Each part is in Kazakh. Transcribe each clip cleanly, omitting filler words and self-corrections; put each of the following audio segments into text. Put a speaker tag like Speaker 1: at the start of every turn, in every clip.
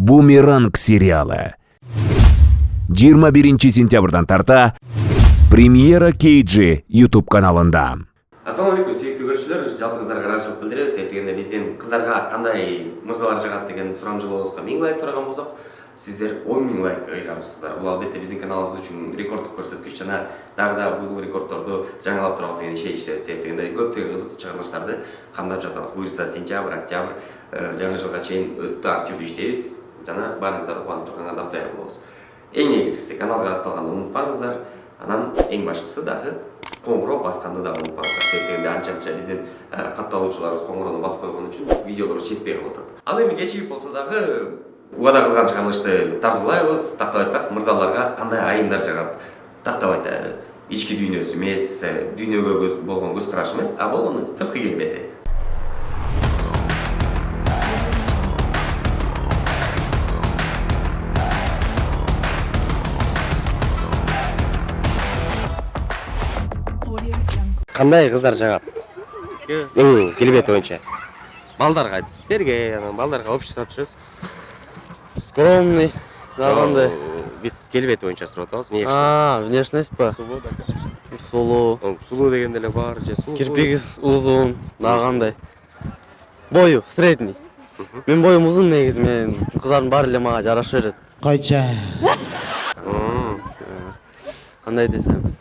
Speaker 1: Бумеранг сериалы. 21 сентябрдан тарта премьера KG YouTube каналында.
Speaker 2: Ассалаумалейкум, сүйікті көрушілер, жалпы қыздарға разышылық білдіреміз. Ертеңінде бізден қыздарға қандай мырзалар жағады деген сұрам жылауызға 1000 лайк сұраған болсақ, сіздер 10.000 лайк ұйғарыпсыздар. Бұл албетте біздің каналымыз үшін рекордтық көрсеткіш, жана дагы да бұл рекордтарды жаңалап тұрабыз деген шешті. Себептегенде көптөгөн қызықты чыгарылыштарды камдап жатабыз. Буюрса сентябрь, октябрь жаңы жылга чейин өтө активдүү иштейбиз. Жана баарыңыздарды кубанып турганга дап даяр болобуз. Эң негизгиси каналга катталганды унутпаңыздар. Анан эң башкысы дагы коңгуроо басканды да унутпаңыздар. Себептегенде анча биздин катталуучуларыбыз коңгуроону басып койгон үчүн видеолор жетпей калып атат. Ал эми кечигип болсо дагы убада кылган чыгарылышты тартуулайбыз. Тактап айтсак, мырзаларга кандай айымдар жагат? Тактап айтайлы. Ички дүйнөсү эмес, дүйнөгө болгон көз карашы эмес, а болгону сырткы келбети. Кандай кыздар жагат? Келбети боюнча. Балдарга силерге, балдарга общество түшөбүз.
Speaker 3: Скромный, нагандай.
Speaker 2: Биз келбети боюнча сурап атабыз.
Speaker 3: Внешность па?
Speaker 2: Сулуу да.
Speaker 3: Сулуу.
Speaker 2: Сулуу дегенде эле бар, же сулуу.
Speaker 3: Кирпиги узун, нагандай. Бою средний. Мен боюм узун негизи, мен кыздардын баары эле мага жараша берет.
Speaker 4: Койча.
Speaker 3: Кандай десем?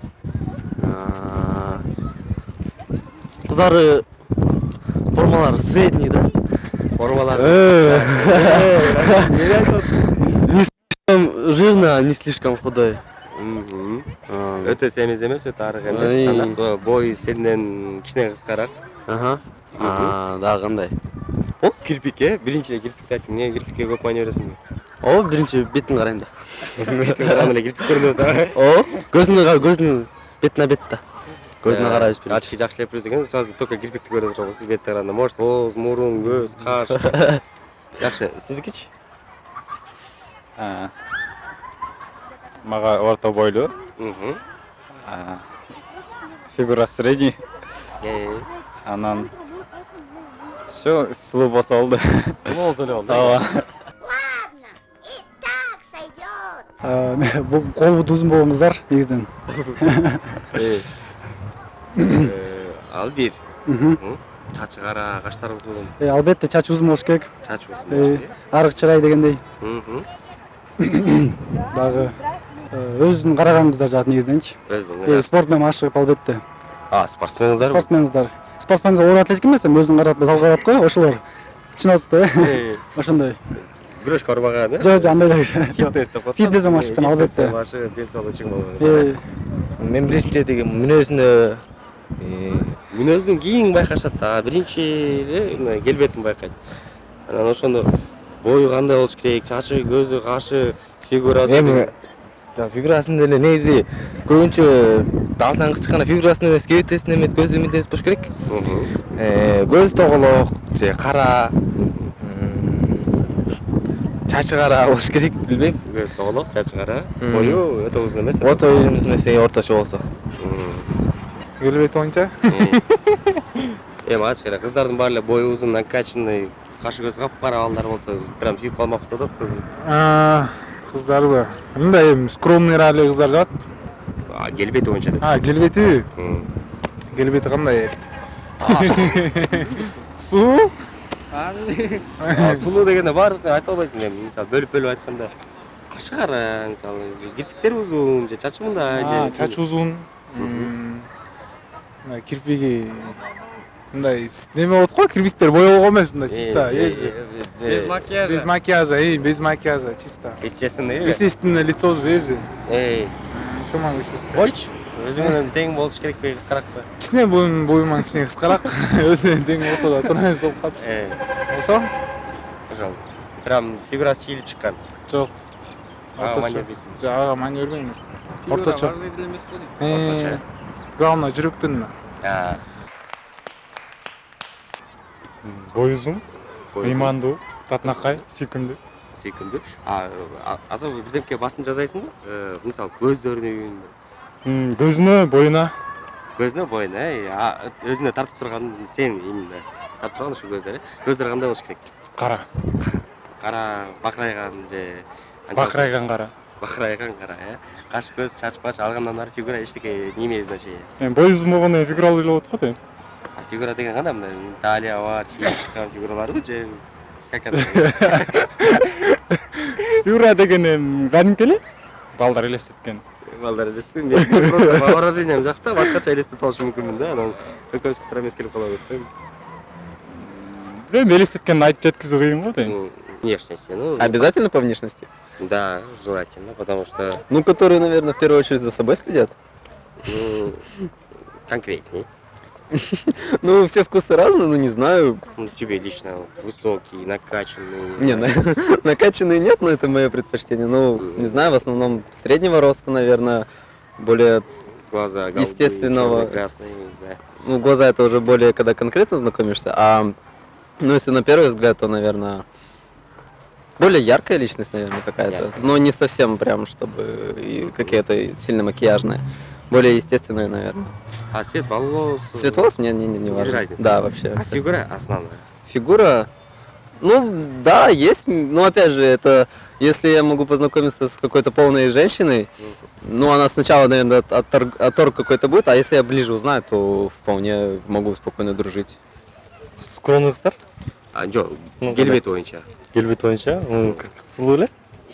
Speaker 3: Кыздары формалары средний, да?
Speaker 2: Формалар.
Speaker 3: Не слишком жирный, а не слишком худой.
Speaker 2: Өтө семиз эмес, өтө арык эмес, стандарт. Бой сенден кичине кыскараак.
Speaker 3: Дагы кандай?
Speaker 2: О, кирпикке, биринчи эле кирпикти айттың. Эмне кирпикке көп майна бересиңби?
Speaker 3: О, биринчи бетин карайм да.
Speaker 2: Бетин караган эле кирпик көрүнөбүз.
Speaker 3: О, көзүнө бетине бет да. Көзүнө карайбыз биринчи.
Speaker 2: Ачки жакшы элеп көрсөң, сразу только кирпикти көрө турабыз. Бетти караганда, может, ооз, мурун, көз, каш. Жакшы, сиздикичи?
Speaker 5: Мага орто бойлуу. Фигура средний. Анан всё сулуу болсо болду.
Speaker 2: Сулуу болсо эле болду.
Speaker 5: Ооба.
Speaker 6: Ладно, и так сойдет.
Speaker 4: Бул колу узун болгоңуздар негизден.
Speaker 2: Ал бир. Чачы кара, каштары узун.
Speaker 4: Албетте чач узун болуш керек.
Speaker 2: Чач узун.
Speaker 4: Арык чырай дегендей. Дагы өзүн караган кыздар жаат негизденчи. Спорт менен машыгып албетте.
Speaker 2: Спортсмен кыздар.
Speaker 4: Спортсмен кыздар. Спортсмен оор атлетик эмес, өзүн карап зал карап го, ошолор. Чынабызбы? Ошондой.
Speaker 2: Күрөшкө барбаган, э?
Speaker 4: Жок, андай эле.
Speaker 2: Фитнес деп коет.
Speaker 4: Фитнес менен машыккан албетте.
Speaker 2: Башы ден соолугу чың болгон.
Speaker 3: Мен биринчи деген мүнөзүнө
Speaker 2: Мүнөздүн кийин байкашат да, биринчи эле келбетин байкайт. Анан ошондо бою кандай болуш керек, чачы, көзү, кашы, фигурасы.
Speaker 3: эми фигурасын деле негизи көбүнчө алдынан кыз чыкканда фигурасын эмес, кебетесин эмес, көзү милдет болуш керек. Көз тоголок же кара, чачы кара болуш керек, билбейм.
Speaker 2: Көз тоголок, чачы кара, бою өтө узун эмес.
Speaker 3: Ото эмес, орточо болсо.
Speaker 4: Келбети боюнча.
Speaker 2: Эми ачык эле кыздардын баары эле бою узун, накачанный, кашы көз капкара балдар болсо, прям сүйүп калмакчы атат кыз.
Speaker 4: Кыздарбы? Мындай эми скромный эле кыздар жаат.
Speaker 2: Келбети боюнча деп.
Speaker 4: Келбети. Келбети кандай? Суу?
Speaker 2: Сулуу дегенде баардыгын айта албайсың эми. Мисалы бөлүп айтканда кашы кара, мисалы кирпиктери узун, же чачы мындай, же
Speaker 4: Чачы узун. Кирпиги мындай неме болот го, кирпиктер боелгон эмес, мындай чисто,
Speaker 2: без макияжа.
Speaker 4: Без макияжа, без макияжа, чисто.
Speaker 2: Естественно,
Speaker 4: Естественное лицо же. Чома
Speaker 2: Койчу, өзүңөн тең болуш керекпи, кыскаракпы?
Speaker 4: Кичине боюман кичине кыскараак. Өзүнө тең болсо да туура эмес болуп калат. Болсо?
Speaker 2: Ошол. Прям фигурасы чийилип чыккан.
Speaker 4: Жок.
Speaker 2: Орточо.
Speaker 4: Ага, мани бербейм. Орточо. Главное жүрөктүн.
Speaker 5: Бой узун, ыймандуу, татынакай, сүйкүмдүү.
Speaker 2: Сүйкүмдүү. Азыр бирдемке басым жасайсыңбы? Мисалы көздөрүнүн,
Speaker 5: Көзүнө, боюна.
Speaker 2: көзүнө, боюна, өзүнө тартып турган сен именно тартып турган ушу көздөр. Көздөр кандай болуш керек?
Speaker 5: Кара.
Speaker 2: кара бакырайган же
Speaker 5: Бакырайган кара.
Speaker 2: бакырайган кара, каш көз, чач баш алгандан ары фигура эчтеке неме значение.
Speaker 5: Эми бой uzun болгону фигура ойлоп атат го дейм.
Speaker 2: А фигура деген кандай мына Италия бар, чийип чыккан фигураларбы же как это?
Speaker 5: Фигура деген эми кадимки эле. Балдар элестеткен.
Speaker 2: Балдар элестетти. Мен просто воображением жакшы да, башкача элестетип алышы мүмкүнмүн да, анан экөөбүз пикир эмес келип калабы деп.
Speaker 5: Эми элестеткенди айтып жеткизүү кыйын го дейм.
Speaker 2: Внешности, ну.
Speaker 3: Обязательно по внешности?
Speaker 2: Да, желательно, потому что,
Speaker 3: Ну, которые, наверное, в первую очередь за собой следят.
Speaker 2: ну, конкретней.
Speaker 3: Ну, все вкусы разные, но не знаю.
Speaker 2: Ну, тебе лично высокий, накачанный.
Speaker 3: Не, накачанные нет, но это мое предпочтение. Ну, не знаю, в основном среднего роста, наверное, более...
Speaker 2: Глаза голубые,
Speaker 3: естественного.
Speaker 2: черные, красные, не знаю.
Speaker 3: Ну, глаза это уже более, когда конкретно знакомишься, а... Ну, если на первый взгляд, то, наверное, более яркая личность, наверное, какая-то.
Speaker 2: Яркая.
Speaker 3: Но не совсем прям, чтобы и какие-то сильно макияжные. Более естественные, наверное.
Speaker 2: А цвет волос?
Speaker 3: Цвет волос мне не
Speaker 2: Без
Speaker 3: важно.
Speaker 2: разницы.
Speaker 3: Да, вообще.
Speaker 2: А фигура основная.
Speaker 3: Фигура, ну да, есть, но опять же, это если я могу познакомиться с какой-то полной женщиной, ну она сначала, наверное, отторг какой-то будет, а если я ближе узнаю, то вполне могу спокойно дружить.
Speaker 4: Скромдуктар
Speaker 2: А, жок,
Speaker 4: Ну,
Speaker 2: келбети боюнча.
Speaker 4: келбет боюнча сулуу эле.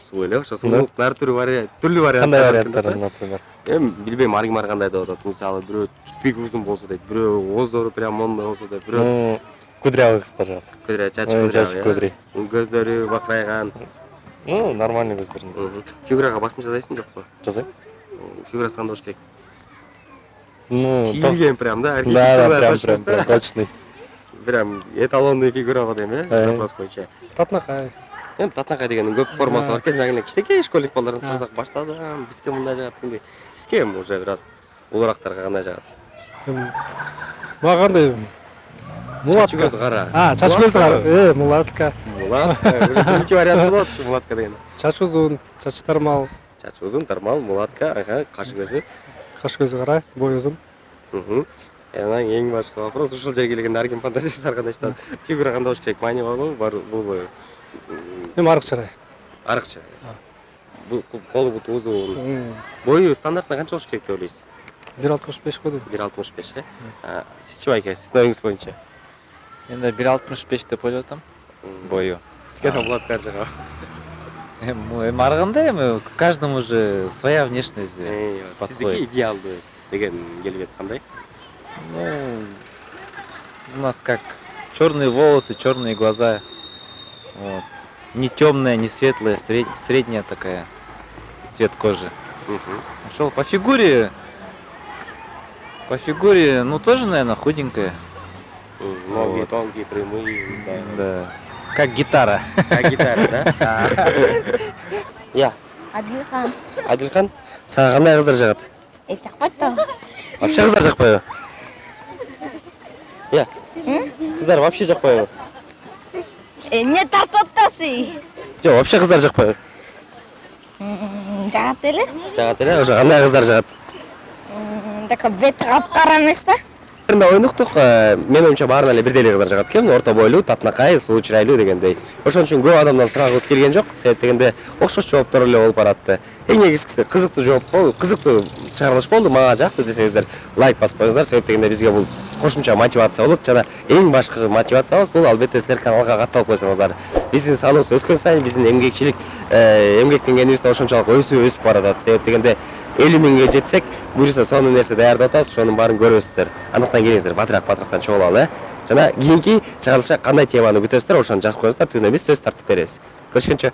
Speaker 2: Сулуу эле, ошо сулуулуктун ар түрү түрлүү варианттары
Speaker 4: Кандай
Speaker 2: бар
Speaker 4: варианттар,
Speaker 2: экен да.
Speaker 4: например?
Speaker 2: Эми билбейм, ар кандай деп атат. Мисалы бирөө кирпиги узун болсо дейт, бирөө оздору прям мондай болсо дейт, бирөө
Speaker 4: Ну, кудрявый кыздар жак.
Speaker 2: кудря, чачы
Speaker 4: Чачы
Speaker 2: кудря,
Speaker 4: кудрей.
Speaker 2: көздөрү бакырайган.
Speaker 4: Ну, нормальный көздөрүн.
Speaker 2: Фигурага басым жасайсың жокпу?
Speaker 4: Жасайм.
Speaker 2: Фигурасы кандай болуш керек?
Speaker 4: Ну,
Speaker 2: Чийилген прям, да,
Speaker 4: да,
Speaker 2: архитектурный
Speaker 4: прям точный.
Speaker 2: Прям эталонный фигура дейм, запрос боюнча.
Speaker 4: Татнакай.
Speaker 2: Эми татнакай дегенин көп формасы бар экен, жаңы эле кичинекей школьник балдарын сызак баштадым, бизге мындай жагат дегендей. Бизге эми уже бир аз улуурактарга кандай жагат?
Speaker 4: Мага кандай
Speaker 2: Чачы көз кара.
Speaker 4: чач көз кара. Мулатка.
Speaker 2: Мулатка, уже биринчи вариант болот ушу мулатка деген.
Speaker 4: Чач узун, чач тармал,
Speaker 2: Чачы узун, тармал, мулатка, кашы көзү.
Speaker 4: каш көзү кара, бой узун.
Speaker 2: Анан эң башкы вопрос, ушул жерге келгенде ар ким фантазиясы ар кандай чыгат. Фигура кандай болуш керек? Мани барбы, булбу?
Speaker 4: Эми арык чарай.
Speaker 2: Арыкча. Колу буту узун. Бою стандартына канча болуш керек деп ойлойсуз?
Speaker 4: 1.65 го дейм.
Speaker 2: 1.65, э? Сизчи байке, сиздин оюңуз боюнча.
Speaker 7: Мен да 1.65 деп ойлоп атам. Бою.
Speaker 2: Сизге да болот бер жагы.
Speaker 7: Эми ар кандай эми каждому же своя внешность
Speaker 2: Сиздики
Speaker 7: подходит.
Speaker 2: идеалдуу деген келбет кандай?
Speaker 7: Ну, у нас как черные волосы, черные глаза. Вот. Не темная, не светлая, средняя такая цвет кожи. Шел по фигуре, ну тоже, наверное, худенькая.
Speaker 2: Ноги
Speaker 7: Вот.
Speaker 2: тонкие, прямые, не знаю.
Speaker 7: Да. Как гитара.
Speaker 2: Как гитара, да? Я,
Speaker 6: Адилхан.
Speaker 2: Адилхан, сага кандай кыздар жагат?
Speaker 6: Жакпайт да.
Speaker 2: Вообще кыздар жакпайбы? Я. Кыздар вообще жакпайбы?
Speaker 6: Эмне тартып атасың?
Speaker 2: Жок, вообще кыздар жакпайбы?
Speaker 6: Жагат эле.
Speaker 2: Жагат эле, ошо кандай кыздар жагат?
Speaker 6: Дека бети капкара эмес да.
Speaker 2: Ойноктук, менин оюмча баарына эле бирдей эле кыздар жагат экен, орто бойлуу, татынакай, сулуу чырайлуу дегендей. Ошон үчүн көп адамдан сурагыбыз келген жок, себеп дегенде окшош жооптор эле болуп баратты. Эң негизгиси кызыктуу жооп болду, кызыктуу чыгарылыш болду, мага жакты десеңиздер, лайк басып коюңуздар, себеп дегенде бизге бул кошумча мотивация болот жана эң башкы мотивациябыз бул албетте силер каналга катталып койсоңуздар. Биздин саныбыз өскөн сайын биздин эмгектенгенибиз да ошончолук өсүп баратат. Себеп дегенде 50 миңге жетсек, буюрса сонун нерсе даярдап атабыз, ошонун баарын көрөсүздөр. Андыктан келиңиздер, батыраак-батырактан чогуу алалы, Жана кийинки чыгарылышка кандай теманы күтөсүздөр, ошону жазып коюңуздар, түгүнө биз сөз тартып беребиз. Көрүшкөнчө.